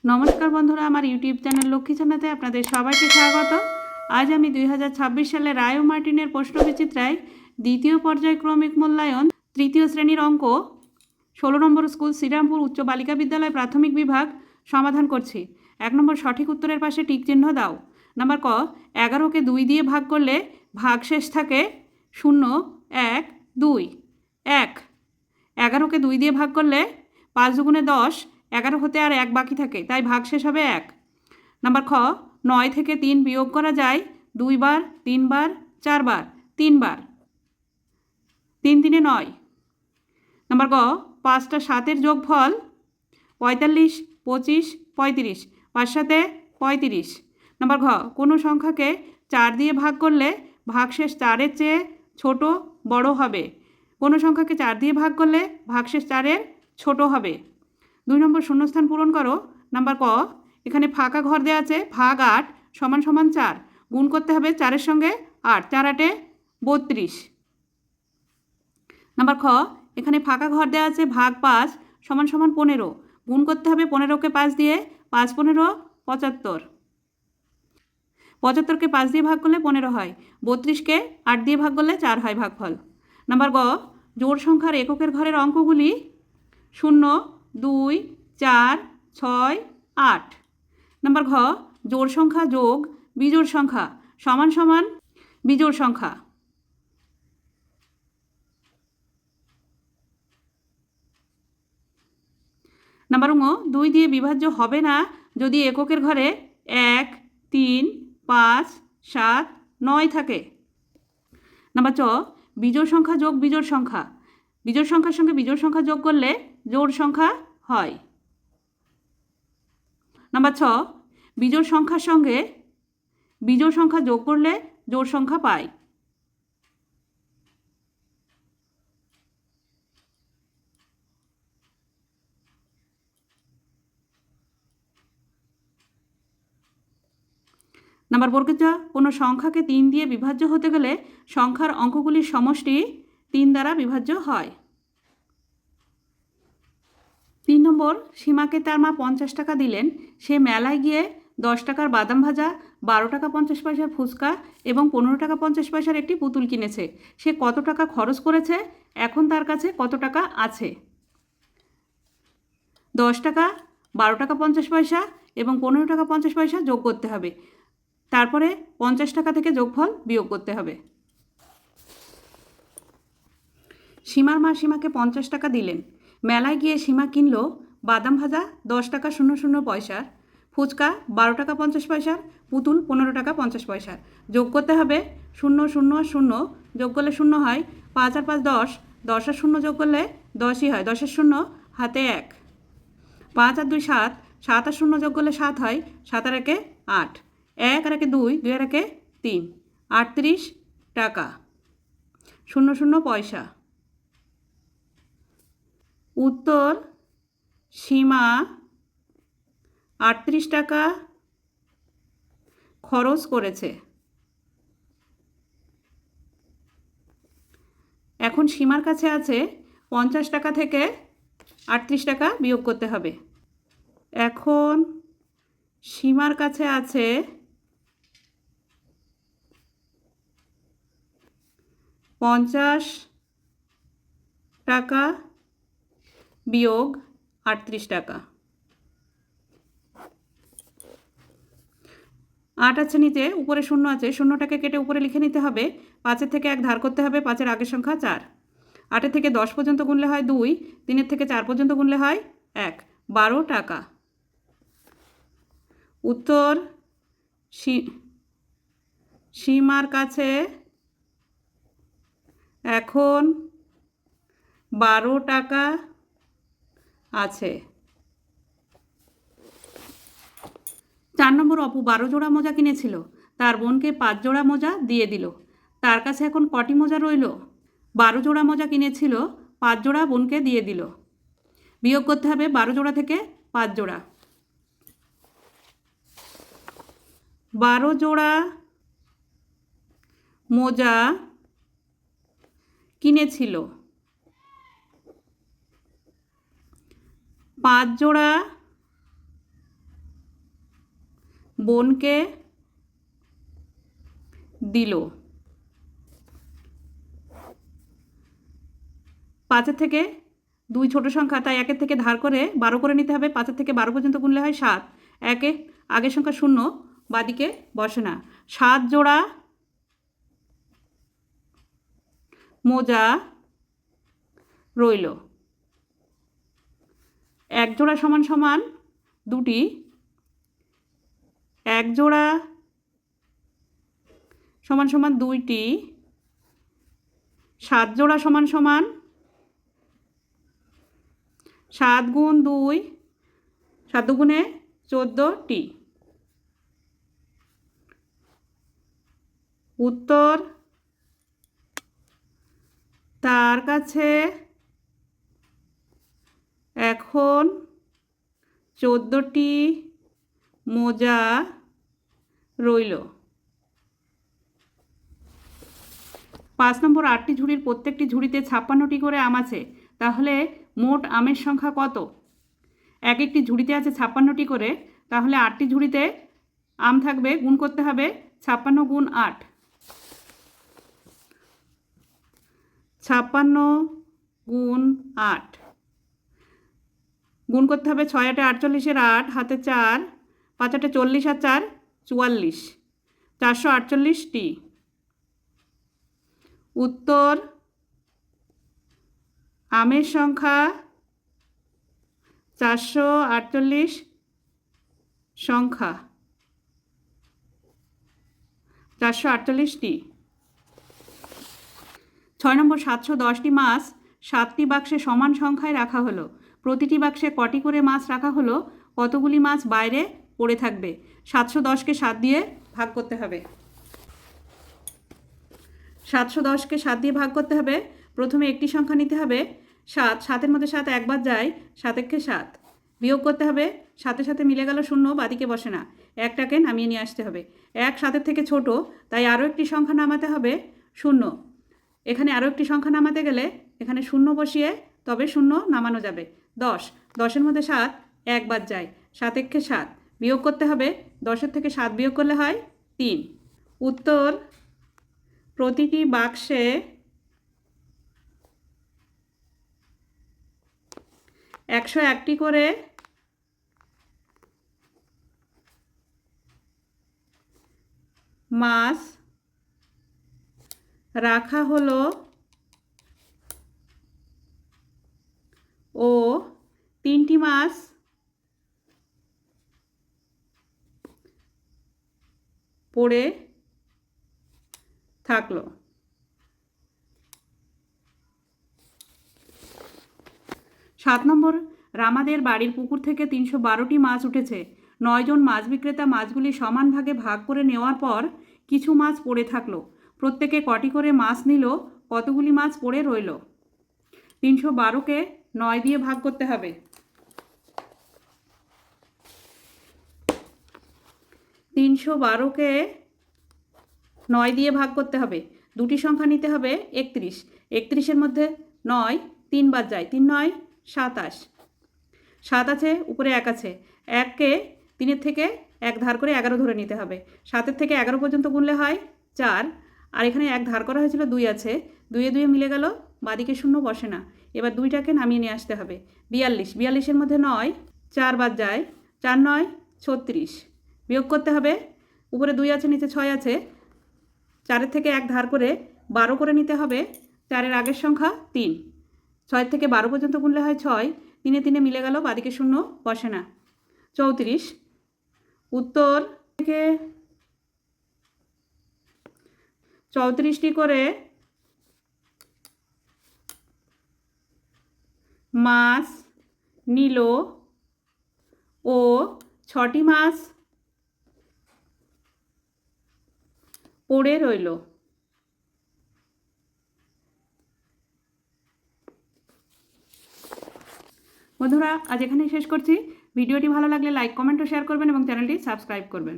নমস্কার বন্ধুরা, আমার ইউটিউব চ্যানেল লক্ষ্মী ছানাতে আপনাদের সবাইকে স্বাগত। আজ আমি 2026 সালে রায় ও মার্টিনের প্রশ্নবিচিত্রায় দ্বিতীয় পর্যায় ক্রমিক মূল্যায়ন তৃতীয় শ্রেণীর অঙ্ক 16 নম্বর স্কুল শ্রীরামপুর উচ্চ বালিকা বিদ্যালয় প্রাথমিক বিভাগ সমাধান করছি। 1 নম্বর সঠিক উত্তরের পাশে টিক চিহ্ন দাও। নাম্বার ক, 11কে 2 দিয়ে ভাগ করলে ভাগশেষ থাকে 0, 1, 2, 1। 11কে 2 দিয়ে ভাগ করলে 5 দুগুণে 10, 11 হতে আর 1 বাকি থাকে, তাই ভাগশেষ হবে 1। নাম্বার খ, 9 থেকে 3 বিয়োগ করা যায় 2 বার, 3 বার, 4 বার, 3 বার। 3 3 9। নাম্বার গ, 5টা 7-এর যোগফল 45, 25, 35, 5 সাথে 35। নাম্বার ঘ, কোনো সংখ্যাকে 4 দিয়ে ভাগ করলে ভাগশেষ 4-এর চেয়ে ছোট বড় হবে। কোনো সংখ্যাকে 4 দিয়ে ভাগ করলে ভাগশেষ 4-এর ছোট হবে। 2 নম্বর শূন্যস্থান পূরণ করো। নাম্বার ক, এখানে ফাঁকা ঘর দেওয়া আছে ভাগ 8 সমান সমান 4, গুণ করতে হবে 4-এর সঙ্গে 8, 4 8 32। নাম্বার খ, এখানে ফাঁকা ঘর দেওয়া আছে ভাগ 5 সমান সমান 15, গুণ করতে হবে 15কে 5 দিয়ে, 5 15 75। 75কে 5 দিয়ে ভাগ করলে 15 হয়, 32কে 8 দিয়ে ভাগ করলে 4 হয় ভাগফল। নাম্বার গ, জোড় সংখ্যার এককের ঘরের অঙ্কগুলি 0, 2, 4, 6, 8। নাম্বার ঘ, জোড় সংখ্যা যোগ বিজোড় সংখ্যা সমান সমান বিজোড় সংখ্যা। নাম্বার ঙ, 2 দিয়ে বিভাজ্য হবে না যদি এককের ঘরে 1, 3, 5, 7, 9 থাকে। নাম্বার চ, বিজোড় সংখ্যা যোগ বিজোড় সংখ্যা, বিজোড় সংখ্যার সঙ্গে বিজোড় সংখ্যা যোগ করলে জোড় সংখ্যা হয়। নাম্বার ছ, বিজোড় সংখ্যার সঙ্গে বিজোড় সংখ্যা যোগ করলে জোড় সংখ্যা পাই। নাম্বার বর্গের জ, কোনো সংখ্যাকে 3 দিয়ে বিভাজ্য হতে গেলে সংখ্যার অঙ্কগুলির সমষ্টি 3 দ্বারা বিভাজ্য হয়। 3 নম্বর, সীমাকে তার মা 50 টাকা দিলেন। সে মেলায় গিয়ে 10 টাকার বাদাম ভাজা, 12 টাকা 50 পয়সার ফুচকা এবং 15 টাকা 50 পয়সার একটি পুতুল কিনেছে। সে কত টাকা খরচ করেছে? এখন তার কাছে কত টাকা আছে? 10 টাকা, 12 টাকা 50 পয়সা এবং 15 টাকা 50 পয়সা যোগ করতে হবে। তারপরে 50 টাকা থেকে যোগফল বিয়োগ করতে হবে। সীমার মা সীমাকে 50 টাকা দিলেন। মেলায় গিয়ে সীমা কিনল বাদাম ভাজা 10 টাকা 00 পয়সার, ফুচকা 12 টাকা 50 পয়সার, পুতুল 15 টাকা 50 পয়সার। যোগ করতে হবে 0 0 আর 0, যোগ করলে 0 হয়। 5 আর 5 10, 10 আর 0 যোগ করলে 10ই হয়। 10 এর 0 হাতে 1। 5 আর 2 7, 7 আর 0 যোগ করলে 7 হয়। 7 আর 1 8, 1 আর 1 2, 2 আর 1 3, 38 টাকা 00 পয়সা। উত্তর, সীমা 38 টাকা খরচ করেছে। এখন সীমার কাছে আছে 50 টাকা থেকে 38 টাকা বিয়োগ করতে হবে। এখন সীমার কাছে আছে 50 টাকা বিয়োগ 38 টাকা। 8 আছে নিচে, উপরে 0 আছে, 0টাকে কেটে উপরে লিখে নিতে হবে। 5-এর থেকে 1 ধার করতে হবে, 5-এর আগের সংখ্যা 4। 8-এর থেকে 10 পর্যন্ত গুনলে হয় 2, 3-এর থেকে 4 পর্যন্ত গুনলে হয় 1, 12 টাকা। উত্তর, সীমার কাছে এখন 12 টাকা আছে। 4 নম্বর, অপু 12 জোড়া মোজা কিনেছিল। তার বোনকে 5 জোড়া মোজা দিয়ে দিল। তার কাছে এখন কটি মোজা রইল? 12 জোড়া মোজা কিনেছিল, 5 জোড়া বোনকে দিয়ে দিল। বিয়োগ করতে হবে 12 জোড়া থেকে 5 জোড়া। 12 জোড়া মোজা কিনেছিল, 5 জোড়া বোনকে দিল। 5 থেকে 2 ছোট সংখ্যা, তাই 1 থেকে ধার করে 12 করে নিতে হবে। 5 থেকে 12 পর্যন্ত গুনলে হয় 7। একে আগের সংখ্যা 0, বাদিকে বসে না। 7 জোড়া মোজা রইল। 1 জোড়া সমান সমান 2টি, 1 জোড়া সমান সমান 2টি, 7 জোড়া সমান সমান 7 গুণ 2, 7 দুগুণে 14টি। উত্তর, তার কাছে এখন 14টি মোজা রইল। 5 নম্বর, 8টি ঝুড়ির প্রত্যেকটি ঝুড়িতে 56টি করে আম আছে, তাহলে মোট আমের সংখ্যা কত? এক একটি ঝুড়িতে আছে 56টি করে, তাহলে 8টি ঝুড়িতে আম থাকবে, গুণ করতে হবে 56 গুণ 8। 56 গুণ 8 গুণ করতে হবে 6 8 48, 8 হাতে 4, 5 8 40 আর 4 44, 448টি। উত্তর, আমের সংখ্যা 448 সংখ্যা, 448টি। 6 নম্বর, 710টি মাছ 7টি বাক্সে সমান সংখ্যায় রাখা হলো। প্রতিটি বাক্সে কটি করে মাছ রাখা হলো? কতগুলি মাছ বাইরে পড়ে থাকবে? 710কে 7 দিয়ে ভাগ করতে হবে। 710কে 7 দিয়ে ভাগ করতে হবে। প্রথমে একটি সংখ্যা নিতে হবে 7, 7-এর মধ্যে 7 একবার যায়, 7 একে 7। বিয়োগ করতে হবে, 7-এর সাথে মিলে গেল 0, বাদিকে বসে না। একটাকে নামিয়ে নিয়ে আসতে হবে। 1 7-এর থেকে ছোট, তাই আরও একটি সংখ্যা নামাতে হবে 0। এখানে আরও একটি সংখ্যা নামাতে গেলে এখানে 0 বসিয়ে তবে 0 নামানো যাবে। 10, 10-এর মধ্যে 7 একবার যায়, 7 একে 7। বিয়োগ করতে হবে, 10-এর থেকে 7 বিয়োগ করলে হয় 3। উত্তর, প্রতিটি বাক্সে 101টি করে মাছ রাখা হলো ও 3টি মাছ পড়ে থাকলো। 7 নম্বর, রামাদের বাড়ির পুকুর থেকে 312টি মাছ উঠেছে। 9 জন মাছ বিক্রেতা মাছগুলি সমান ভাগে ভাগ করে নেওয়ার পর কিছু মাছ পড়ে থাকলো। প্রত্যেকে কটি করে মাছ নিল? কতগুলি মাছ পড়ে রইল? 312কে 9 দিয়ে ভাগ করতে হবে। 312কে 9 দিয়ে ভাগ করতে হবে। দুটি সংখ্যা নিতে হবে 31, 31-এর মধ্যে 9 3 বার যায়, 3 9 27, 7 আছে, উপরে 1 আছে। 1কে 3-এর থেকে 1 ধার করে 11 ধরে নিতে হবে। 7-এর থেকে 11 পর্যন্ত গুনলে হয় 4, আর এখানে 1 ধার করা হয়েছিল 2 আছে, 2-এ 2 মিলে গেল, বাদিকে 0 বসে না। এবার 2টাকে নামিয়ে নিয়ে আসতে হবে। 42, 42-এর মধ্যে 9 4 বার যায়, 4 9 36। বিয়োগ করতে হবে, উপরে 2 আছে, নিচে 6 আছে। 4-এর থেকে 1 ধার করে 12 করে নিতে হবে। 4-এর আগের সংখ্যা 3, 6 থেকে 12 পর্যন্ত গুনলে হয় 6, 3-এ 3 মিলে গেল, বাদিকে 0 বসে না। 34। উত্তর, থেকে 34টি করে মাছ নিল ও 6টি মাছ পড়ে রইল। বন্ধুরা, আজ এখানেই শেষ করছি। ভিডিওটি ভালো লাগলে লাইক কমেন্ট ও শেয়ার করবেন এবং চ্যানেলটি সাবস্ক্রাইব করবেন।